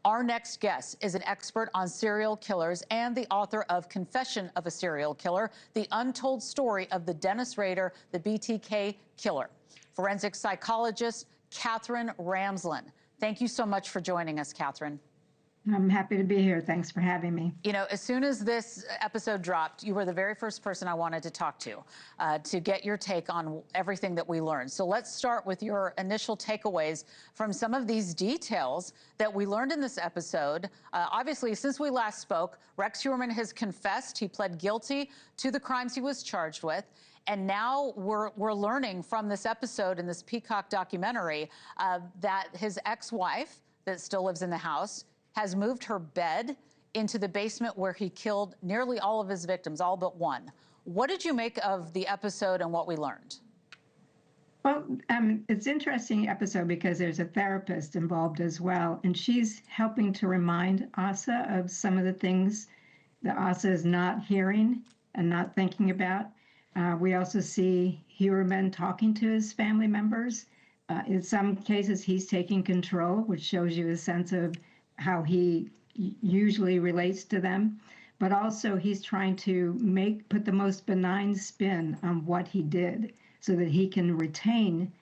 Our next guest is an expert on serial killers and the author of Confession of a Serial Killer, the untold story of the Dennis Rader, the BTK killer. Forensic psychologist Catherine Ramsland. Thank you so much for joining us, Catherine. I'm happy to be here. Thanks for having me. You know, as soon as this episode dropped, you were the very first person I wanted to talk to get your take on everything that we learned. So let's start with your initial takeaways from some of these details that we learned in this episode. Obviously, since we last spoke, Rex Heuermann has confessed. He pled guilty to the crimes he was charged with. And now we're learning from this episode in this Peacock documentary that his ex-wife that still lives in the house has moved her bed into the basement where he killed nearly all of his victims, all but one. What did you make of the episode and what we learned? Well, it's an interesting episode because there's a therapist involved as well, and she's helping to remind Asa of some of the things that Asa is not hearing and not thinking about. We also see Heuermann talking to his family members. In some cases, he's taking control, which shows you a sense of how he usually relates to them, but also he's trying to put the most benign spin on what he did so that he can retain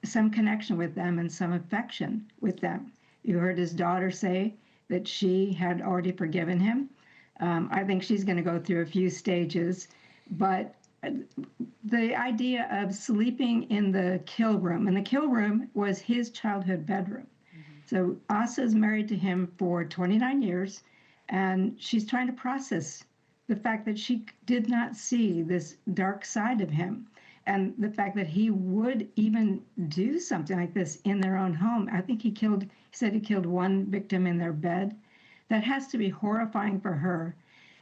some connection with them and some affection with them. You heard his daughter say that she had already forgiven him. I think she's going to go through a few stages, but the idea of sleeping in the kill room, and the kill room was his childhood bedroom. So Asa is married to him for 29 years, and she's trying to process the fact that she did not see this dark side of him, and the fact that he would even do something like this in their own home. I think he said he killed one victim in their bed. That has to be horrifying for her.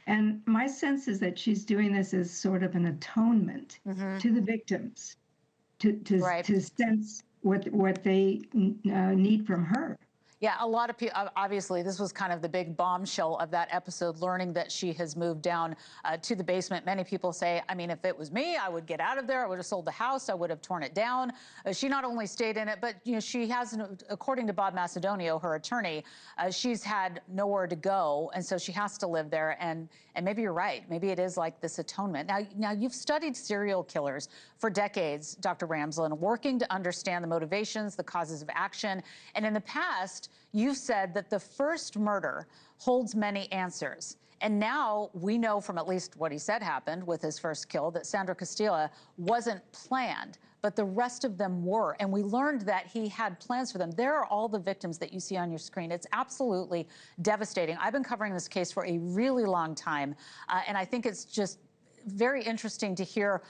And my sense is that she's doing this as sort of an atonement to the victims, to sense what they need from her. Yeah, a lot of people, obviously, this was kind of the big bombshell of that episode, learning that she has moved down to the basement. Many people say, I mean, if it was me, I would get out of there. I would have sold the house. I would have torn it down. She not only stayed in it, but, you know, she has, according to Bob Macedonio, her attorney, she's had nowhere to go. And so she has to live there. And maybe you're right. Maybe it is like this atonement. Now you've studied serial killers for decades, Dr. Ramsland, working to understand the motivations, the causes of action. And in the past, you've said that the first murder holds many answers. And now we know from at least what he said happened with his first kill that Sandra Castilla wasn't planned, but the rest of them were. And we learned that he had plans for them. There are all the victims that you see on your screen. It's absolutely devastating. I've been covering this case for a really long time, and I think it's just very interesting to hear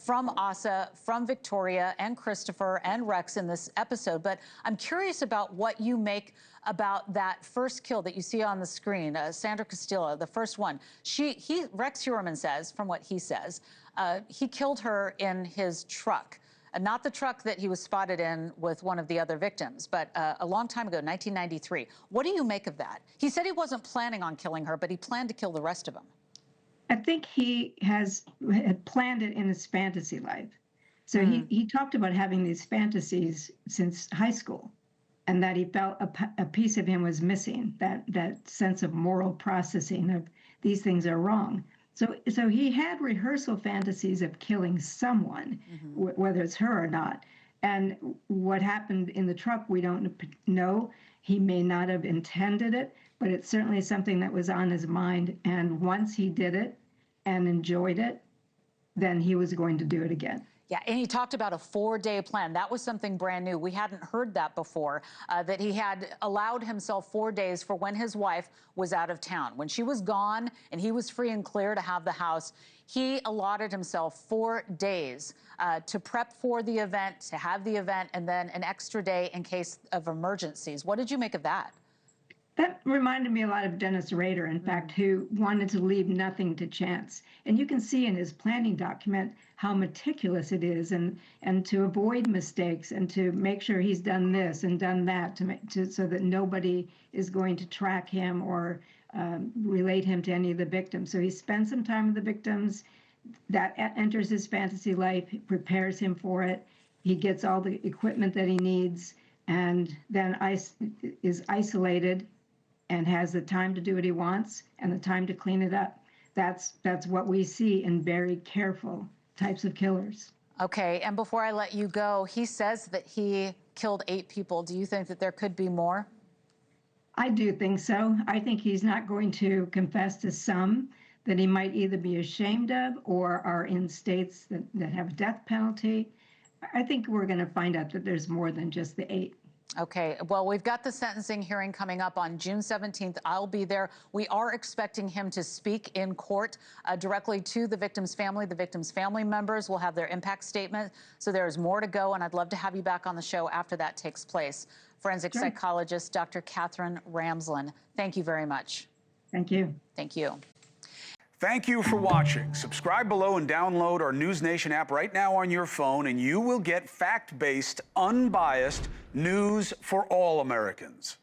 from Asa, from Victoria, and Christopher, and Rex in this episode. But I'm curious about what you make about that first kill that you see on the screen, Sandra Castilla, the first one. Rex Heuermann says, from what he says, he killed her in his truck. Not the truck that he was spotted in with one of the other victims, but a long time ago, 1993. What do you make of that? He said he wasn't planning on killing her, but he planned to kill the rest of them. I think he had planned it in his fantasy life. So he talked about having these fantasies since high school, and that he felt a piece of him was missing, that sense of moral processing of these things are wrong. So he had rehearsal fantasies of killing someone, whether it's her or not. And what happened in the truck, we don't know. He may not have intended it, but it's certainly something that was on his mind. And once he did it and enjoyed it, then he was going to do it again. Yeah, and he talked about a 4-day plan. That was something brand new. We hadn't heard that before, that he had allowed himself 4 days for when his wife was out of town. When she was gone and he was free and clear to have the house, he allotted himself 4 days to prep for the event, to have the event, and then an extra day in case of emergencies. What did you make of that? That reminded me a lot of Dennis Rader, in fact, who wanted to leave nothing to chance. And you can see in his planning document how meticulous it is, and to avoid mistakes and to make sure he's done this and done that so that nobody is going to track him or relate him to any of the victims. So he spends some time with the victims. That enters his fantasy life, prepares him for it. He gets all the equipment that he needs, and then is isolated and has the time to do what he wants and the time to clean it up. That's what we see in very careful types of killers. Okay, and before I let you go, he says that he killed 8 people. Do you think that there could be more? I do think so. I think he's not going to confess to some that he might either be ashamed of or are in states that have death penalty. I think we're going to find out that there's more than just the 8. Okay, well, we've got the sentencing hearing coming up on June 17th. I'll be there. We are expecting him to speak in court directly to the victim's family members will have their impact statement. So there's more to go, and I'd love to have you back on the show after that takes place. Forensic psychologist Dr. Catherine Ramsland, thank you very much. Thank you. Thank you. Thank you for watching. Subscribe below and download our NewsNation app right now on your phone, and you will get fact-based, unbiased news for all Americans.